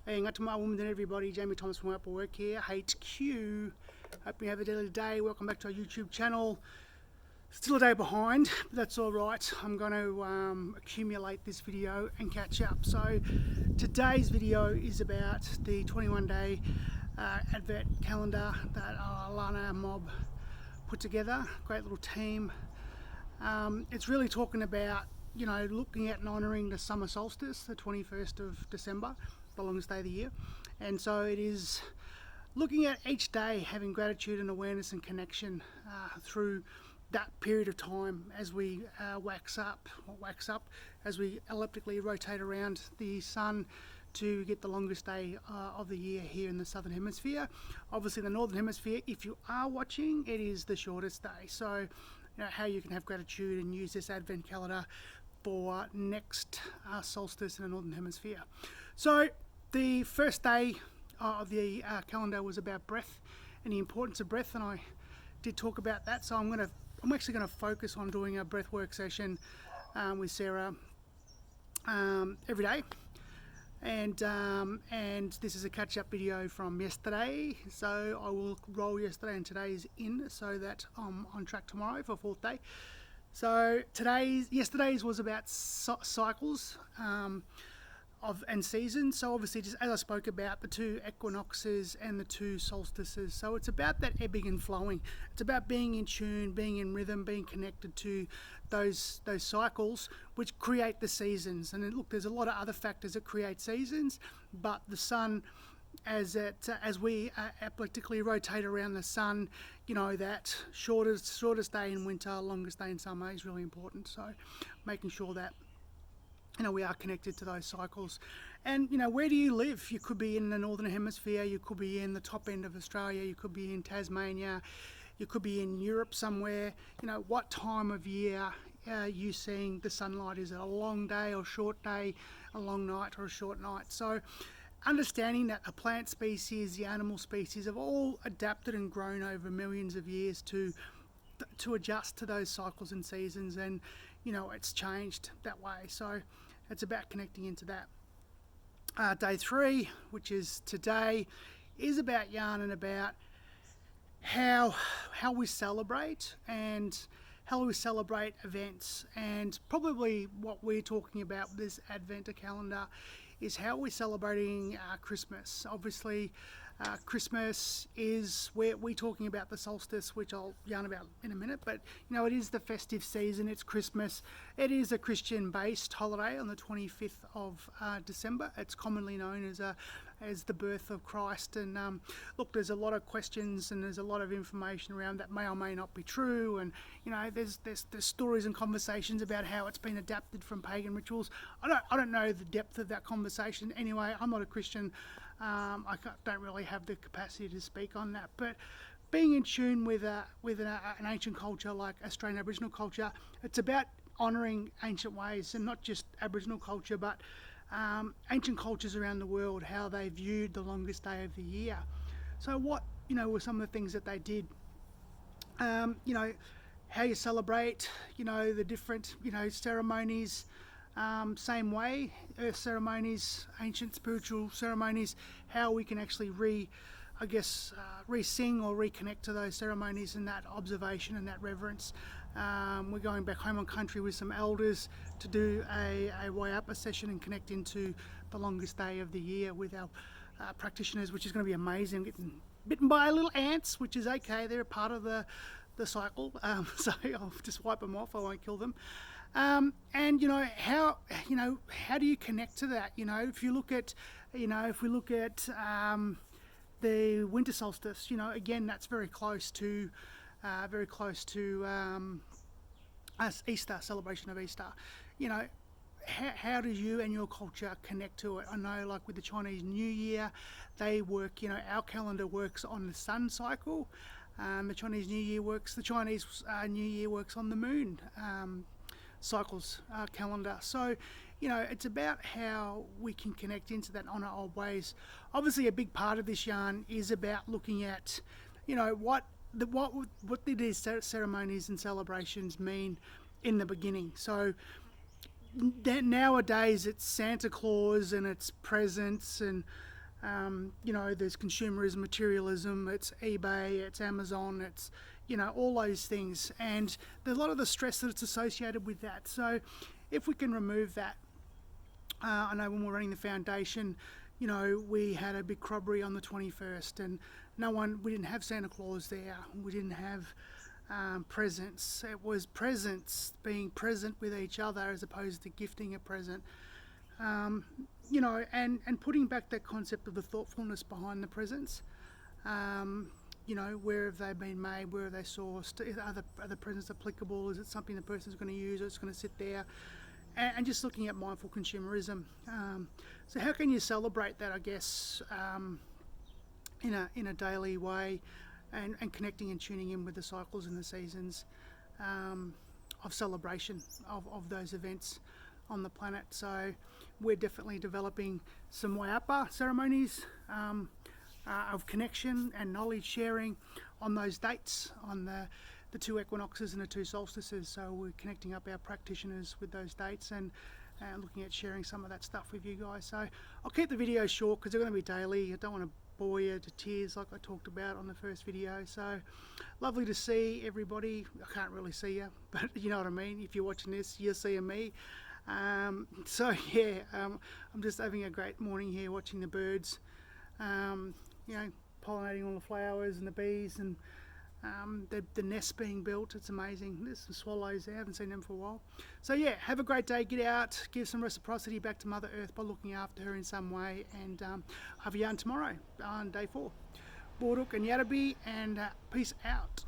Hey, Ngātama women and everybody, Jamie Thomas from Apple Work here, HQ. Hope you have a daily day. Welcome back to our YouTube channel. Still a day behind, but that's all right. I'm going to accumulate this video and catch up. So today's video is about the 21-day Advent calendar that Alana Mob put together. Great little team. It's really talking about, looking at and honouring the summer solstice, the 21st of December, the longest day of the year. And so it is looking at each day having gratitude and awareness and connection through that period of time as we wax up, as we elliptically rotate around the sun to get the longest day of the year here in the southern hemisphere. Obviously the northern hemisphere, if you are watching, it is the shortest day. So how you can have gratitude and use this Advent calendar for next solstice in the northern hemisphere. So the first day of the calendar was about breath and the importance of breath, and I did talk about that. So I'm actually going to focus on doing a breathwork session with Sarah every day, and this is a catch-up video from yesterday. So I will roll yesterday and today's in, so that I'm on track tomorrow for fourth day. So yesterday's was about cycles and seasons. So obviously, just as I spoke about, the two equinoxes and the two solstices. So it's about that ebbing and flowing. It's about being in tune, being in rhythm, being connected to those cycles which create the seasons. And look, there's a lot of other factors that create seasons, but the sun, as we elliptically rotate around the sun, that shortest day in winter, longest day in summer is really important. So making sure that we are connected to those cycles. And where do you live? You could be in the northern hemisphere, you could be in the top end of Australia, you could be in Tasmania, you could be in Europe somewhere. What time of year are you seeing the sunlight? Is it a long day or short day, a long night or a short night? So understanding that the plant species, the animal species have all adapted and grown over millions of years to adjust to those cycles and seasons, and it's changed that way. So it's about connecting into that. Day 3, which is today, is about yarning about how we celebrate and how we celebrate events. And probably what we're talking about with this Advent calendar is how we're celebrating Christmas. Obviously, Christmas is where we're talking about the solstice, which I'll yarn about in a minute, but it is the festive season, it's Christmas. It is a Christian-based holiday on the 25th of December. It's commonly known as the birth of Christ. And look, there's a lot of questions and there's a lot of information around that may or may not be true, and there's stories and conversations about how it's been adapted from pagan rituals. I don't know the depth of that conversation. Anyway, I'm not a Christian. I don't really have the capacity to speak on that, but being in tune with an ancient culture like Australian Aboriginal culture, it's about honouring ancient ways, and not just Aboriginal culture, but ancient cultures around the world, how they viewed the longest day of the year. So what were some of the things that they did? How you celebrate, the different ceremonies. Same way, earth ceremonies, ancient spiritual ceremonies, how we can actually re-sing or reconnect to those ceremonies and that observation and that reverence. We're going back home on country with some elders to do a Waiapa session and connect into the longest day of the year with our practitioners, which is going to be amazing. Getting bitten by little ants, which is okay, they're a part of the cycle, so I'll just wipe them off, I won't kill them. And how do you connect to that? If you look at the winter solstice, again, that's very close to Easter, celebration of Easter. How do you and your culture connect to it? I know, like with the Chinese New Year, they work, our calendar works on the sun cycle. The Chinese New Year works on the moon cycles calendar. So it's about how we can connect into that, honour old ways. Obviously a big part of this yarn is about looking at what did these ceremonies and celebrations mean in the beginning. So nowadays it's Santa Claus and it's presents and You know, there's consumerism, materialism, it's eBay, it's Amazon, it's, you know, all those things, and there's a lot of the stress that's associated with that. So if we can remove that, I know when we're running the foundation, you know, we had a big crobbery on the 21st, and we didn't have Santa Claus there, we didn't have presents. It was presents, being present with each other as opposed to gifting a present. You know, and putting back that concept of the thoughtfulness behind the presents. You know, where have they been made? Where are they sourced? Are the presents applicable? Is it something the person's going to use, or it's going to sit there? And just looking at mindful consumerism. So how can you celebrate that, I guess, in a daily way, and connecting and tuning in with the cycles and the seasons of celebration of those events on the planet. So we're definitely developing some Waiapa ceremonies of connection and knowledge sharing on those dates, on the 2 equinoxes and the 2 solstices. So we're connecting up our practitioners with those dates and looking at sharing some of that stuff with you guys. So I'll keep the videos short because they're going to be daily. I don't want to bore you to tears like I talked about on the first video. So lovely to see everybody. I can't really see you, but you know what I mean. If you're watching this, you're seeing me. So yeah, I'm just having a great morning here watching the birds, you know, pollinating all the flowers and the bees, and the nests being built. It's amazing. There's some swallows there, I haven't seen them for a while. So yeah, have a great day, get out, give some reciprocity back to Mother Earth by looking after her in some way, and have a yarn tomorrow on day 4. Boruk and Yarabi, and peace out.